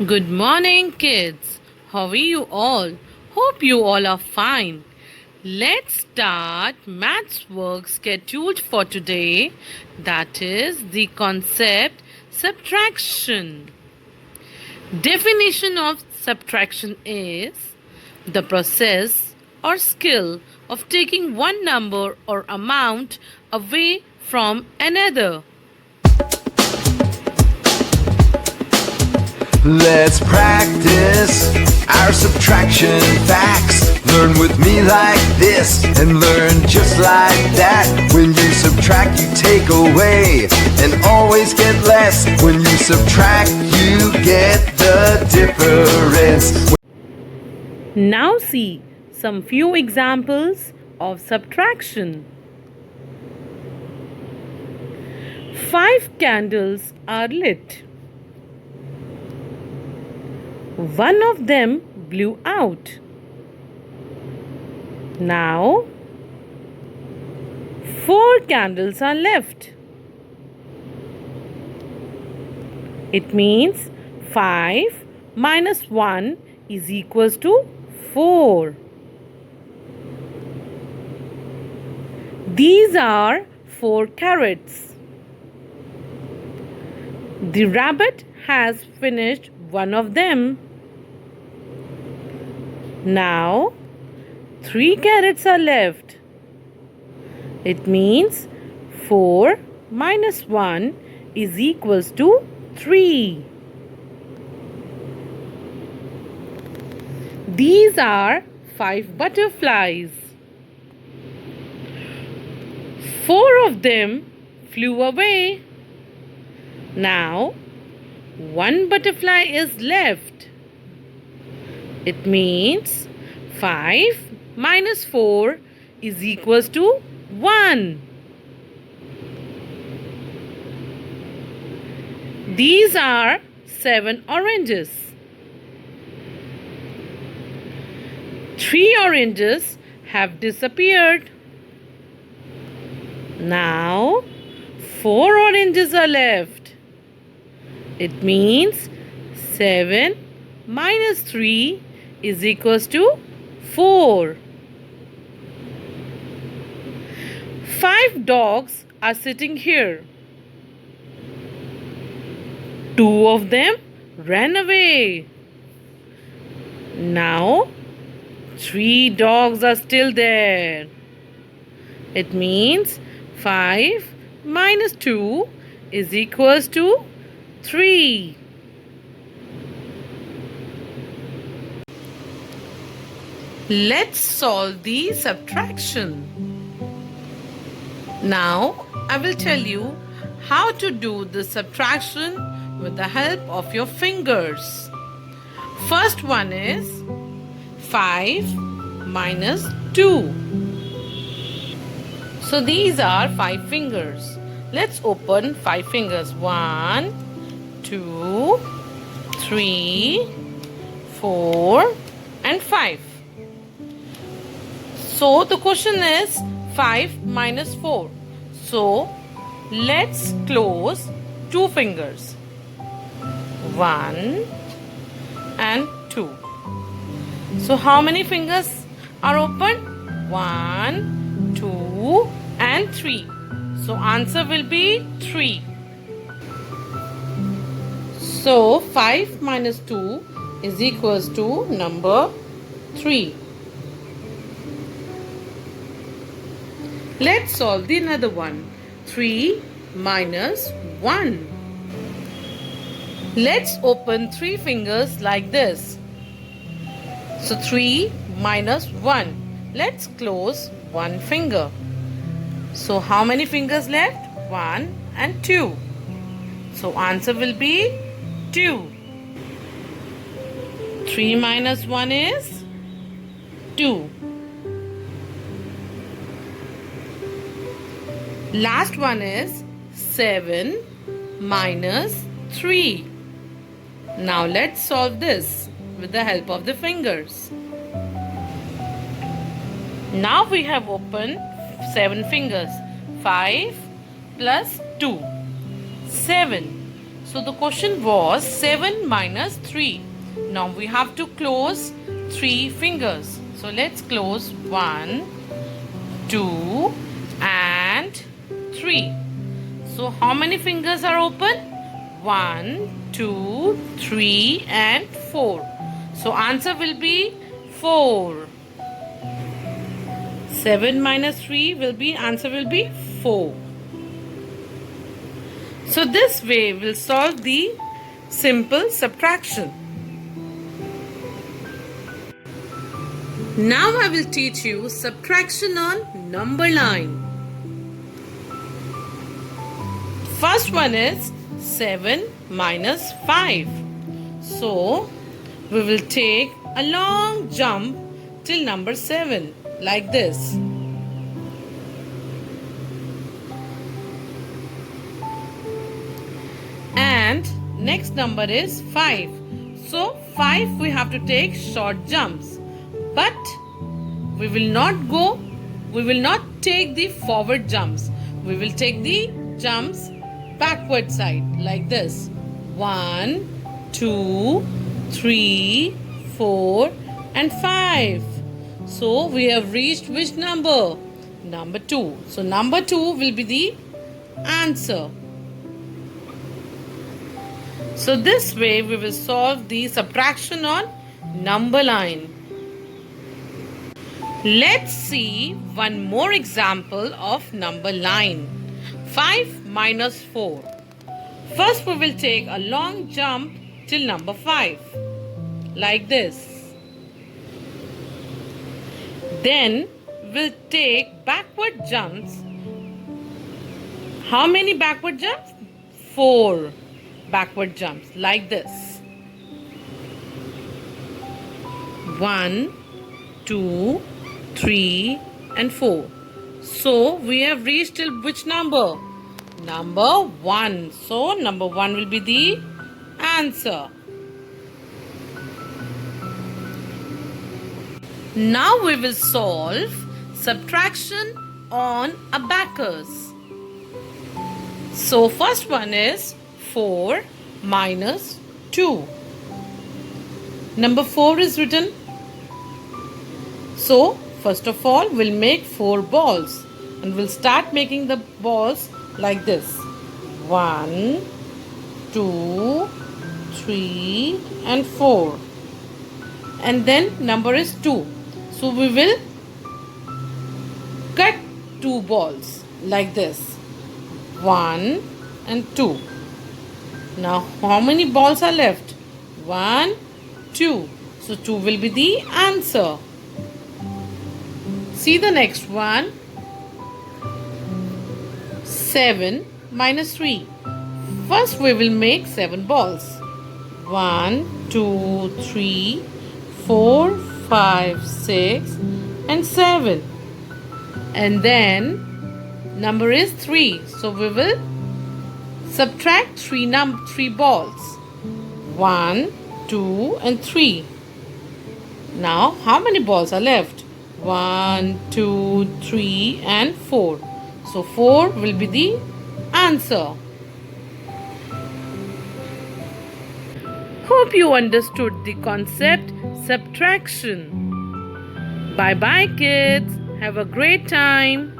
Good morning, kids. How are you all? Hope you all are fine. Let's start maths work scheduled for today. That is the concept subtraction. Definition of subtraction is the process or skill of taking one number or amount away from another. Let's practice our subtraction facts. Learn with me like this and learn just like that. When you subtract, you take away and always get less. When you subtract, you get the difference. Now see some few examples of subtraction. 5 candles are lit. One of them blew out. Now 4 candles are left. It means 5 minus 1 is equals to 4. These are 4 carrots. The rabbit has finished one of them. Now 3 carrots are left. It means 4 minus 1 is equals to 3. These are 5 butterflies. 4 of them flew away. Now 1 butterfly is left. It means 5 minus 4 is equals to 1. These are 7 oranges. 3 oranges have disappeared. Now 4 oranges are left. It means 7 minus 3 is equals to 4. 5 dogs are sitting here. 2 of them ran away. Now 3 dogs are still there. It means 5 minus 2 is equals to 3. Let's solve the subtraction. Now I will tell you how to do the subtraction with the help of your fingers. First one is 5 minus 2. So these are 5 fingers. Let's open 5 fingers. 1, 2, 3, 4 and 5. So the question is 5 minus 4. So let's close 2 fingers. 1 and 2. So how many fingers are open? 1, 2 and 3. So answer will be 3. So 5 minus 2 is equals to number 3. Let's solve the another one. 3 minus 1. Let's open 3 fingers like this. So 3 minus 1. Let's close 1 finger. So how many fingers left? 1 and 2. So answer will be 2. 3 minus 1 is 2. Last one is 7 minus 3. Now let's solve this with the help of the fingers. Now we have opened 7 fingers. 5 plus 2. 7. So So the question was 7 minus 3. Now we have to close 3 fingers. So let's close 1, 2 and 3. So how many fingers are open? 1, 2, 3 and 4. So answer will be 4. 7 minus 3 will be, answer will be 4. So this way we'll solve the simple subtraction. Now I will teach you subtraction on number line. First one is 7 minus 5. So we will take a long jump till number 7 like this. And next number is 5. So 5 we have to take short jumps. But we will not take the forward jumps. We will take the jumps backward side like this. 1, 2, 3, 4 and 5. So we have reached which number? Number 2. So number 2 will be the answer. So this way we will solve the subtraction on number line. Let's see one more example of number line. 5 minus 4. First we will take a long jump till number 5 like this. Then we'll take backward jumps. How many backward jumps? 4 backward jumps like this. 1, 2, 3 and 4. So we have reached till which number? Number 1. So number 1 will be the answer. Now we will solve subtraction on abacus. So first one is 4 minus 2. Number 4 is written. So first of all we'll make 4 balls and we'll start making the balls like this. 1, 2, 3 and 4. And then number is 2. So we will cut 2 balls like this. 1 and 2. Now how many balls are left? 1, 2. So 2 will be the answer. See the next one. 7 minus 3. First we will make 7 balls. 1, 2, 3, 4, 5, 6 and 7. And then number is 3. So we will subtract 3 balls. 1, 2 and 3. Now how many balls are left? 1, 2, 3 and 4. So 4 will be the answer. Hope you understood the concept subtraction. Bye bye kids. Have a great time.